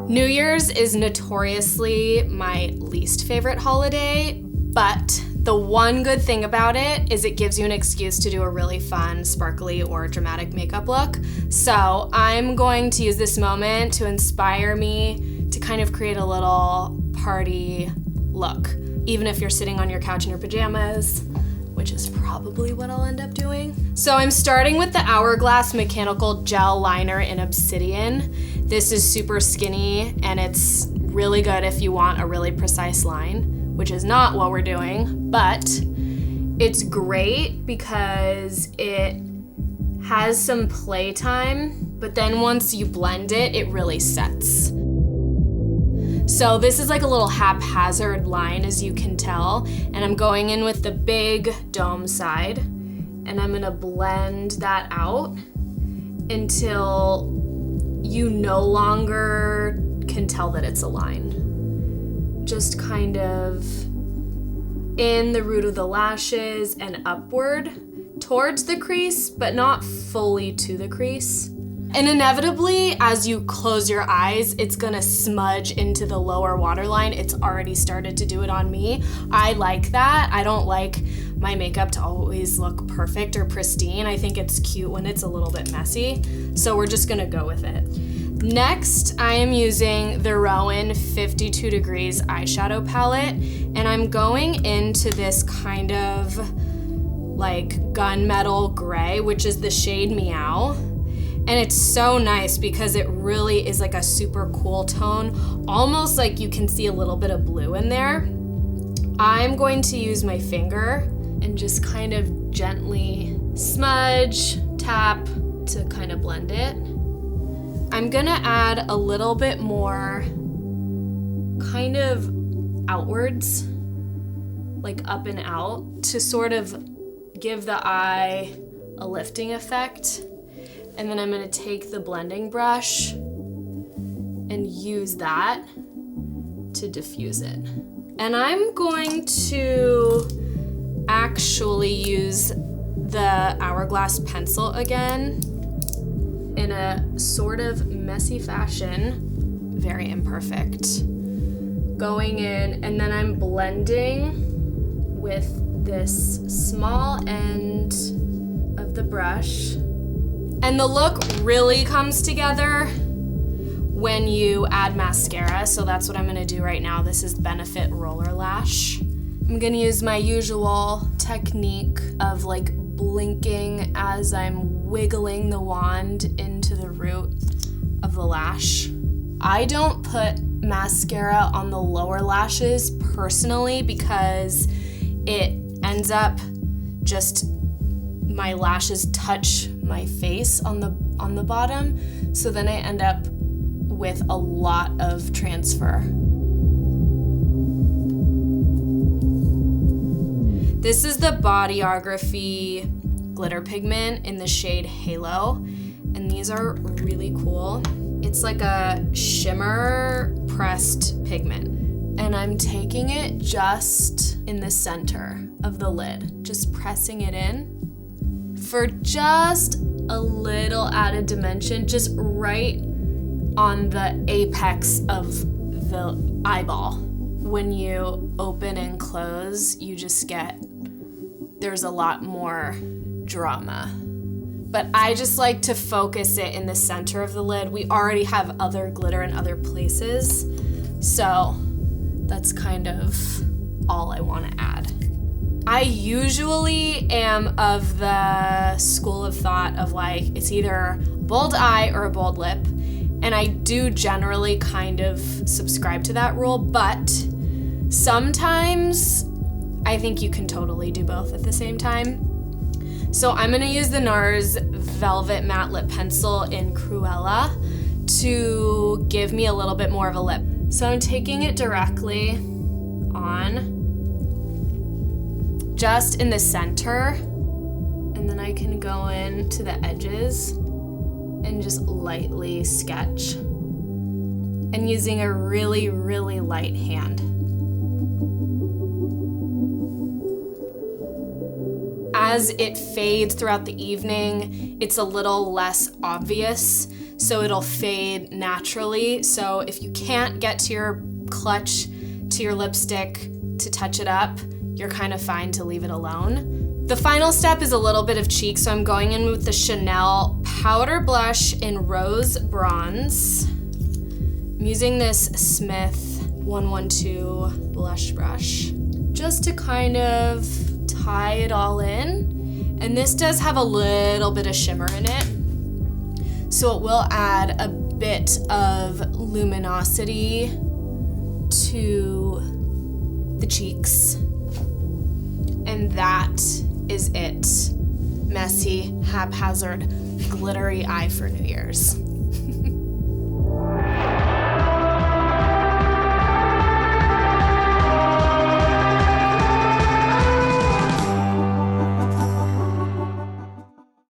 New Year's is notoriously my least favorite holiday, but the one good thing about it is it gives you an excuse to do a really fun, sparkly, or dramatic makeup look. So I'm going to use this moment to inspire me to kind of create a little party look, even if you're sitting on your couch in your pajamas, which is probably what I'll end up doing. So I'm starting with the Hourglass Mechanical Gel Liner in Obsidian. This is super skinny and it's really good if you want a really precise line, which is not what we're doing, but it's great because it has some playtime, but then once you blend it, it really sets. So this is like a little haphazard line, as you can tell, and I'm going in with the big dome side, and I'm gonna blend that out until you no longer can tell that it's a line. Just kind of in the root of the lashes and upward towards the crease, but not fully to the crease. And inevitably, as you close your eyes, it's gonna smudge into the lower waterline. It's already started to do it on me. I like that. I don't like my makeup to always look perfect or pristine. I think it's cute when it's a little bit messy. So we're just gonna go with it. Next, I am using the Rowan 52 Degrees eyeshadow palette, and I'm going into this kind of like gunmetal gray, which is the shade Meow. And it's so nice because it really is like a super cool tone, almost like you can see a little bit of blue in there. I'm going to use my finger and just kind of gently smudge, tap to kind of blend it. I'm gonna add a little bit more kind of outwards, like up and out, to sort of give the eye a lifting effect. And then I'm gonna take the blending brush and use that to diffuse it. And I'm going to actually use the Hourglass pencil again in a sort of messy fashion, very imperfect. Going in, and then I'm blending with this small end of the brush. And the look really comes together when you add mascara, so that's what I'm gonna do right now. This is Benefit Roller Lash. I'm gonna use my usual technique of like blinking as I'm wiggling the wand into the root of the lash. I don't put mascara on the lower lashes personally because it ends up just my lashes touch my face on the bottom, so then I end up with a lot of transfer. This is the Bodyography glitter pigment in the shade Halo, and these are really cool. It's like a shimmer pressed pigment, and I'm taking it just in the center of the lid, just pressing it in for just a little added dimension, just right on the apex of the eyeball. When you open and close, you just get, there's a lot more drama. But I just like to focus it in the center of the lid. We already have other glitter in other places, so that's kind of all I want to add. I usually am of the school of thought of like, it's either a bold eye or a bold lip. And I do generally kind of subscribe to that rule, but sometimes I think you can totally do both at the same time. So I'm gonna use the Nars Velvet Matte Lip Pencil in Cruella to give me a little bit more of a lip. So I'm taking it directly on, just in the center, and then I can go in to the edges and just lightly sketch, and using a really, really light hand. As it fades throughout the evening, it's a little less obvious, so it'll fade naturally. So if you can't get to your clutch, to your lipstick to touch it up, you're kind of fine to leave it alone. The final step is a little bit of cheek, so I'm going in with the Chanel powder blush in Rose Bronze. I'm using this Smith 112 blush brush just to kind of tie it all in. And this does have a little bit of shimmer in it, so it will add a bit of luminosity to the cheeks. And that is it. Messy, haphazard, glittery eye for New Year's.